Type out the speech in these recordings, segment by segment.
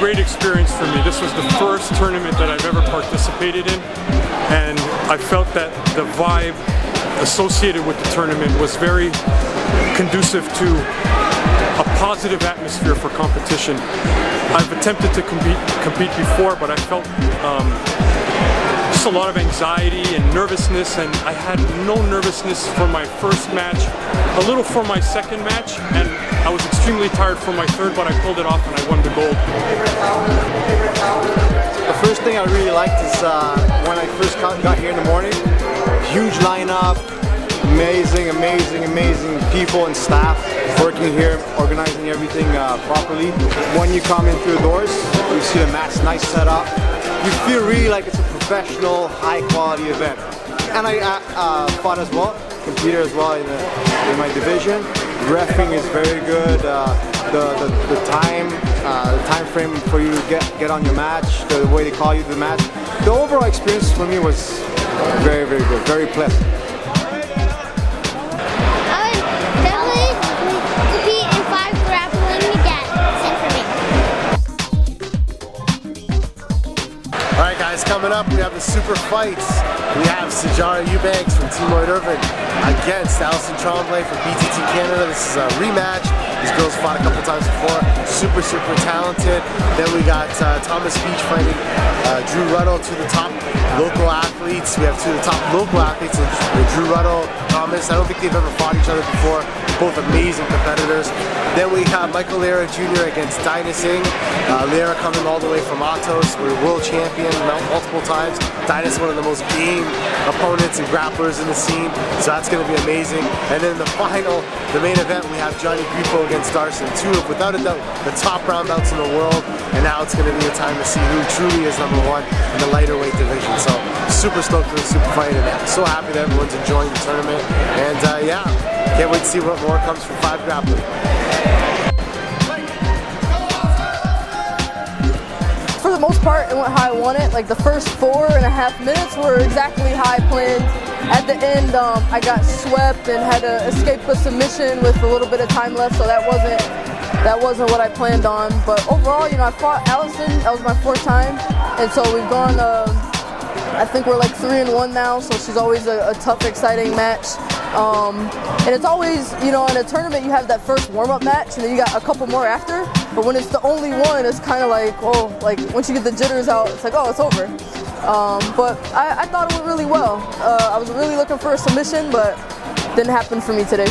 great experience for me. This was the first tournament that I've ever participated in, and I felt that the vibe associated with the tournament was very conducive to a positive atmosphere for competition. I've attempted to compete before, but I felt just a lot of anxiety and nervousness, and I had no nervousness for my first match, a little for my second match, and I was extremely tired for my third, but I pulled it off and I won the gold. The first thing I really liked is when I first got here in the morning, huge lineup, amazing people and staff working here, organizing everything properly. When you come in through the doors, you see the match, nice setup. You feel really like it's a professional, high-quality event. And I fought as well, competed as well in my division. Reffing is very good. The time frame for you to get on your match, the way they call you the match. The overall experience for me was very good, very pleasant. Alright guys, coming up we have the super fights. We have Sijara Eubanks from Team Irvin against Allison Tremblay from BTT Canada. This is a rematch. These girls fought a couple times before. Super talented. Then we got Thomas Beach fighting Drew Ruddle, two of the top local athletes. We have two of the top local athletes, Drew Ruddle, Thomas. I don't think they've ever fought each other before. Both amazing competitors. Then we have Liera Jr. against Dinah Singh. Liera coming all the way from Atos. We're world champion multiple times. Dinah's one of the most game opponents and grapplers in the scene, so that's going to be amazing. And then the final, the main event, we have Gianni Grippo against Darson. Two of, without a doubt, the top brown belts in the world. And now it's going to be a time to see who truly is number one in the lighter weight division. So super stoked for the super fight, and I'm so happy that everyone's enjoying the tournament. And yeah, can't wait to see what more comes from FIVE Grappling. For the most part, it went how I wanted. Like the first 4.5 minutes were exactly how I planned. At the end, I got swept and had to escape a submission with a little bit of time left, so that wasn't what I planned on. But overall, you know, I fought Allison. That was my 4th time, and so we've gone. I think we're like 3-1 now, so she's always a tough, exciting match. And it's always, you know, in a tournament you have that first warm-up match and then you got a couple more after, but when it's the only one, it's kind of like, oh, like once you get the jitters out, it's like, oh, it's over. But I thought it went really well. I was really looking for a submission, but didn't happen for me today.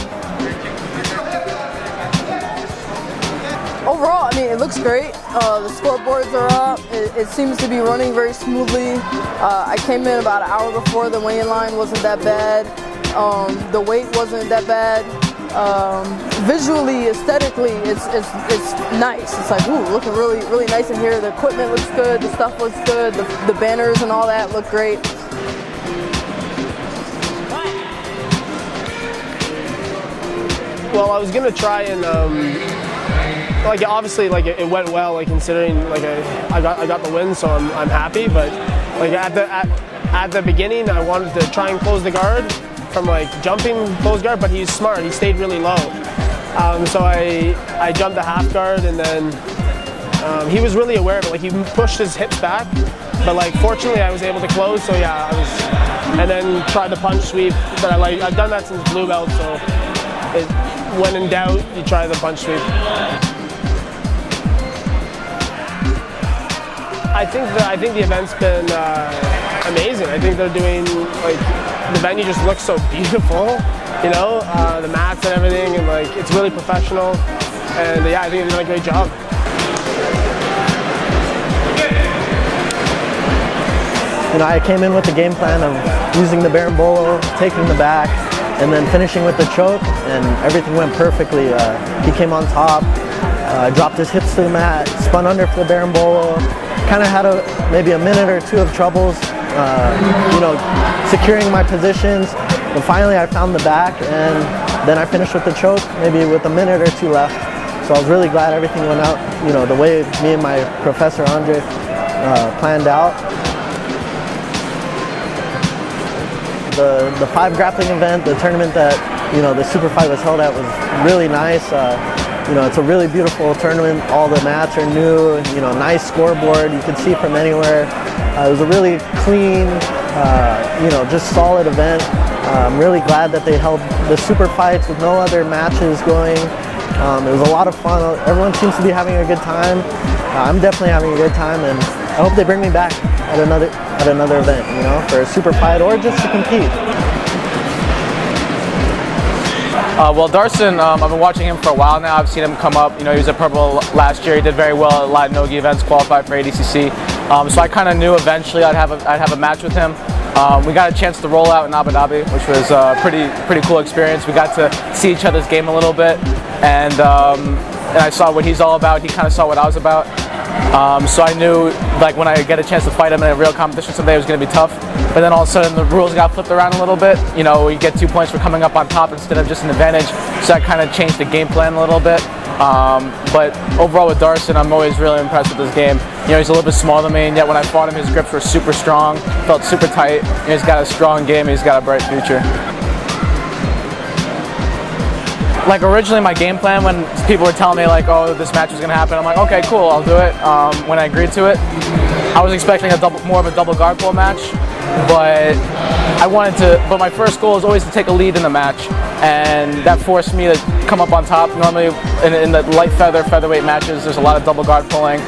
Overall, I mean, it looks great. The scoreboards are up. It seems to be running very smoothly. I came in about an hour before. The weigh-in line wasn't that bad. The weight wasn't that bad. Visually, aesthetically, it's nice. It's like, ooh, looking really nice in here. The equipment looks good. The stuff looks good. The banners and all that look great. Well, I was gonna try and like obviously like it went well, like considering like I got the win, so I'm happy. But like at the beginning, I wanted to try and close the guard from like jumping close guard, but he's smart. He stayed really low, so I jumped the half guard, and then he was really aware of it. Like he pushed his hips back, but like fortunately I was able to close. So yeah, and then tried the punch sweep. But I've done that since blue belt, so when in doubt, you try the punch sweep. I think the event's been amazing. I think they're doing, like, the venue just looks so beautiful, you know, the mats and everything, and like it's really professional. And yeah, I think they're doing a great job. You know, I came in with the game plan of using the berimbolo, taking the back, and then finishing with the choke, and everything went perfectly. He came on top, dropped his hips to the mat, spun under for the berimbolo. Kind of had maybe a minute or two of troubles, you know, securing my positions. But finally, I found the back, and then I finished with the choke, maybe with a minute or two left. So I was really glad everything went out, you know, the way me and my professor Andre planned out. The FIVE grappling event, the tournament that, you know, the super fight was held at, was really nice. You know, it's a really beautiful tournament. All the mats are new. You know, nice scoreboard. You can see from anywhere. It was a really clean, you know, just solid event. I'm really glad that they held the super fights with no other matches going. It was a lot of fun. Everyone seems to be having a good time. I'm definitely having a good time, and I hope they bring me back at another event, you know, for a super fight or just to compete. Well, Darson, I've been watching him for a while now. I've seen him come up. You know, he was at Purple last year. He did very well at light nogi events, qualified for ADCC. So I kind of knew eventually I'd have a match with him. We got a chance to roll out in Abu Dhabi, which was a pretty cool experience. We got to see each other's game a little bit, and I saw what he's all about. He kind of saw what I was about. So I knew, like, when I get a chance to fight him in a real competition someday, it was going to be tough. But then all of a sudden the rules got flipped around a little bit. You know, you get 2 points for coming up on top instead of just an advantage. So that kind of changed the game plan a little bit. But overall with Darson, I'm always really impressed with his game. You know, he's a little bit smaller than me, and yet when I fought him, his grips were super strong, felt super tight. You know, he's got a strong game, he's got a bright future. Like, originally my game plan, when people were telling me like, oh, this match was gonna happen, I'm like, okay, cool, I'll do it. When I agreed to it, I was expecting more of a double guard pull match, but but my first goal is always to take a lead in the match, and that forced me to come up on top. Normally in the light featherweight matches, there's a lot of double guard pulling.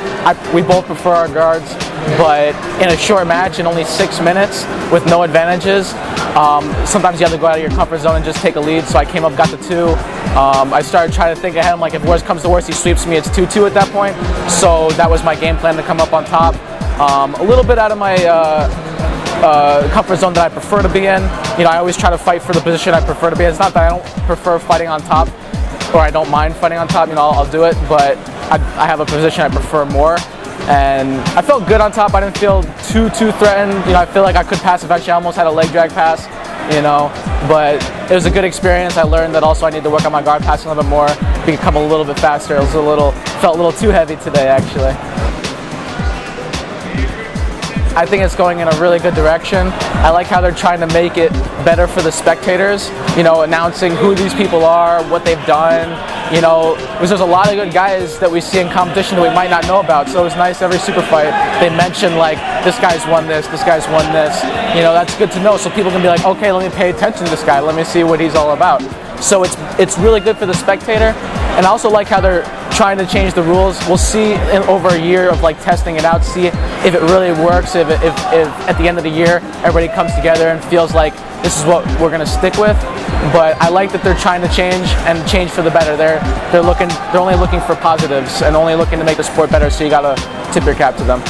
We both prefer our guards, but in a short match, in only 6 minutes, with no advantages, sometimes you have to go out of your comfort zone and just take a lead. So I came up, got the 2. I started trying to think ahead. I'm like, if worst comes to worst, he sweeps me, it's 2-2 at that point. So that was my game plan, to come up on top. A little bit out of my comfort zone that I prefer to be in. You know, I always try to fight for the position I prefer to be in. It's not that I don't prefer fighting on top, or I don't mind fighting on top. You know, I'll do it, but I have a position I prefer more. And I felt good on top. I didn't feel too threatened. You know, I feel like I could pass eventually. I almost had a leg drag pass, you know, but it was a good experience. I learned that also I need to work on my guard passing a little bit more, become a little bit faster. It was felt a little too heavy today, actually. I think it's going in a really good direction. I like how they're trying to make it better for the spectators, you know, announcing who these people are, what they've done, you know, because there's a lot of good guys that we see in competition that we might not know about. So it was nice every super fight they mention, like, this guy's won this guy's won this. You know, that's good to know, so people can be like, okay, let me pay attention to this guy, let me see what he's all about. So it's really good for the spectator. And I also like how they're trying to change the rules. We'll see in over a year of like testing it out, see if it really works, if at the end of the year everybody comes together and feels like this is what we're going to stick with. But I like that they're trying to change for the better. They're only looking for positives and only looking to make the sport better, so you got to tip your cap to them.